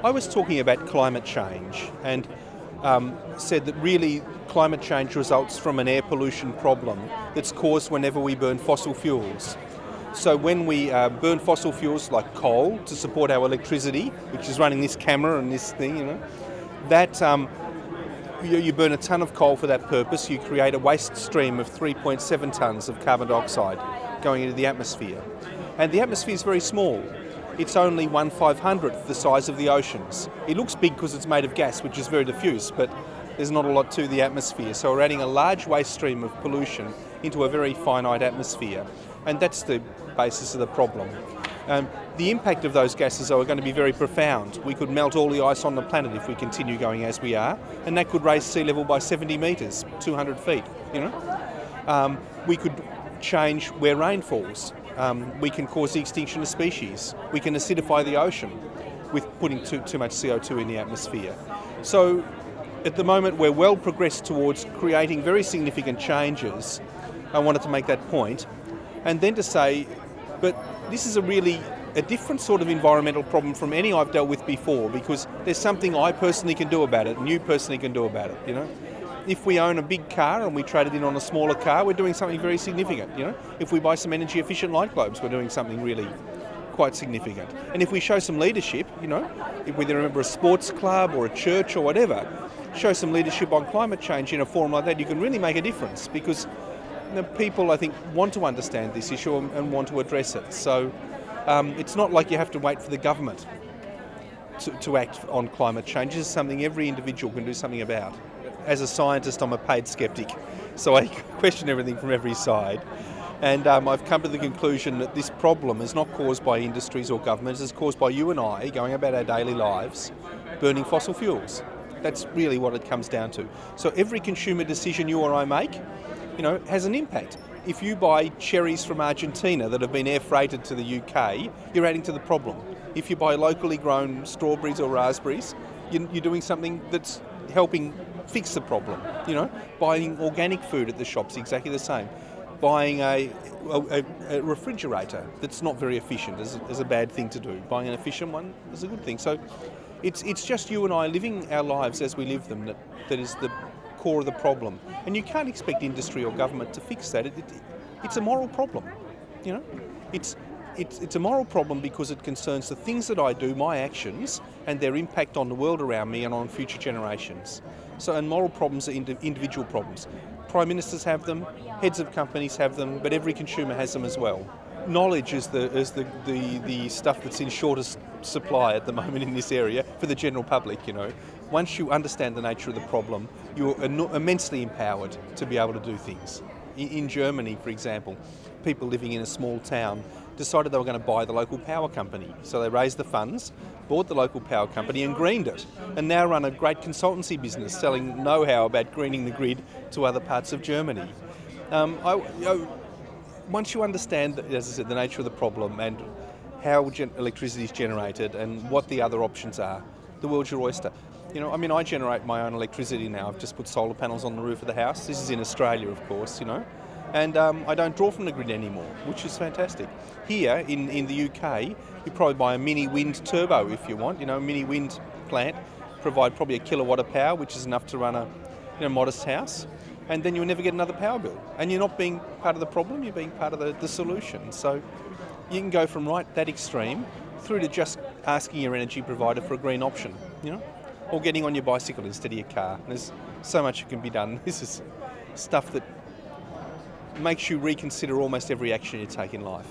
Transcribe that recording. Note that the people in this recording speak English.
I was talking about climate change and said that really climate change results from an air pollution problem that's caused whenever we burn fossil fuels. So when we burn fossil fuels like coal to support our electricity, which is running this camera and this thing, that you burn a tonne of coal for that purpose, you create a waste stream of 3.7 tonnes of carbon dioxide going into the atmosphere. And the atmosphere is very small. It's only 1/500th the size of the oceans. It looks big because it's made of gas, which is very diffuse, but there's not a lot to the atmosphere. So we're adding a large waste stream of pollution into a very finite atmosphere. And that's the basis of the problem. The impact of those gases are going to be very profound. We could melt all the ice on the planet if we continue going as we are, and that could raise sea level by 70 metres, 200 feet, We could change where rain falls. We can cause the extinction of species. We can acidify the ocean with putting too much CO2 in the atmosphere. So at the moment we're well progressed towards creating very significant changes. I wanted to make that point. And then to say, but this is a different sort of environmental problem from any I've dealt with before, because there's something I personally can do about it and you personally can do about it, If we own a big car and we trade it in on a smaller car, we're doing something very significant, If we buy some energy efficient light globes, we're doing something really quite significant. And if we show some leadership, if we remember a sports club or a church or whatever, show some leadership on climate change in a forum like that, you can really make a difference, because people, I think, want to understand this issue and want to address it. So it's not like you have to wait for the government to act on climate change. It's something every individual can do something about. As a scientist, I'm a paid skeptic, so I question everything from every side. And I've come to the conclusion that this problem is not caused by industries or governments, it's caused by you and I going about our daily lives burning fossil fuels. That's really what it comes down to. So every consumer decision you or I make, has an impact. If you buy cherries from Argentina that have been air freighted to the UK, you're adding to the problem. If you buy locally grown strawberries or raspberries, you're doing something that's helping fix the problem. Buying organic food at the shops, exactly the same. Buying a refrigerator that's not very efficient is a bad thing to do. Buying an efficient one is a good thing. So it's just you and I living our lives as we live them that is the core of the problem. And you can't expect industry or government to fix that. It's a moral problem. It's a moral problem because it concerns the things that I do, my actions, and their impact on the world around me and on future generations. And moral problems are individual problems. Prime ministers have them, heads of companies have them, but every consumer has them as well. Knowledge is the stuff that's in shortest supply at the moment in this area for the general public, Once you understand the nature of the problem, you're immensely empowered to be able to do things. In Germany, for example, people living in a small town decided they were going to buy the local power company. So they raised the funds, bought the local power company and greened it, and now run a great consultancy business selling know-how about greening the grid to other parts of Germany. Once you understand, as I said, the nature of the problem and how electricity is generated and what the other options are, the world's your oyster. I generate my own electricity now. I've just put solar panels on the roof of the house. This is in Australia, of course, And I don't draw from the grid anymore, which is fantastic. Here in the UK, you probably buy a mini wind turbo if you want, a mini wind plant, provide probably a kilowatt of power, which is enough to run a modest house. And then you'll never get another power bill. And you're not being part of the problem, you're being part of the solution. So you can go from that extreme through to just asking your energy provider for a green option, or getting on your bicycle instead of your car. And there's so much that can be done. This is stuff that makes you reconsider almost every action you take in life.